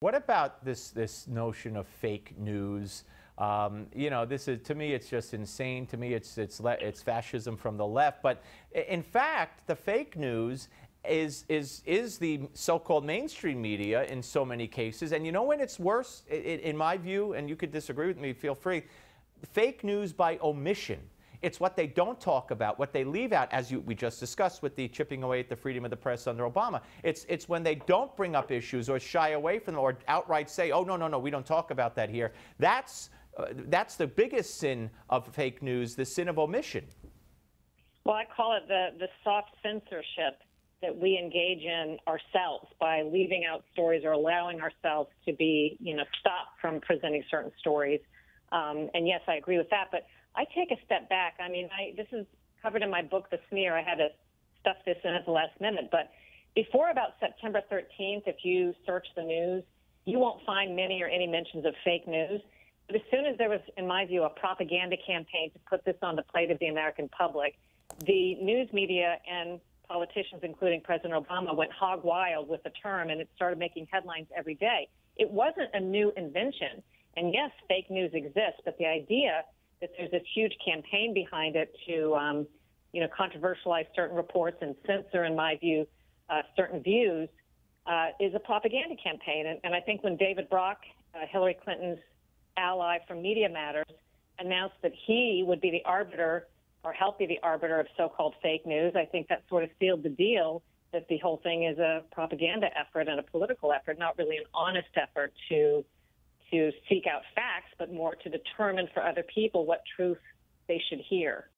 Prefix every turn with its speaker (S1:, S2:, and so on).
S1: What about this notion of fake news? You know, this is, to me, it's just insane. To me, it's fascism from the left. But in fact, the fake news is the so-called mainstream media in so many cases. And you know when it's worse, in my view, and you could disagree with me, feel free, fake news by omission. It's what they don't talk about, what they leave out, as we just discussed with the chipping away at the freedom of the press under Obama. It's when they don't bring up issues or shy away from them or outright say, oh, no, we don't talk about that here. That's the biggest sin of fake news, the sin of omission.
S2: Well, I call it the soft censorship that we engage in ourselves by leaving out stories or allowing ourselves to be, stopped from presenting certain stories. And yes, I agree with that. But I take a step back. I mean, this is covered in my book, The Smear. I had to stuff this in at the last minute. But before about September 13th, if you search the news, you won't find many or any mentions of fake news. But as soon as there was, in my view, a propaganda campaign to put this on the plate of the American public, the news media and politicians, including President Obama, went hog wild with the term, and it started making headlines every day. It wasn't a new invention. And yes, fake news exists, but the idea that there's this huge campaign behind it to, controversialize certain reports and censor, in my view, certain views, is a propaganda campaign. And I think when David Brock, Hillary Clinton's ally from Media Matters, announced that he would be the arbiter or help be the arbiter of so-called fake news, I think that sort of sealed the deal that the whole thing is a propaganda effort and a political effort, not really an honest effort to seek out facts, but more to determine for other people what truth they should hear.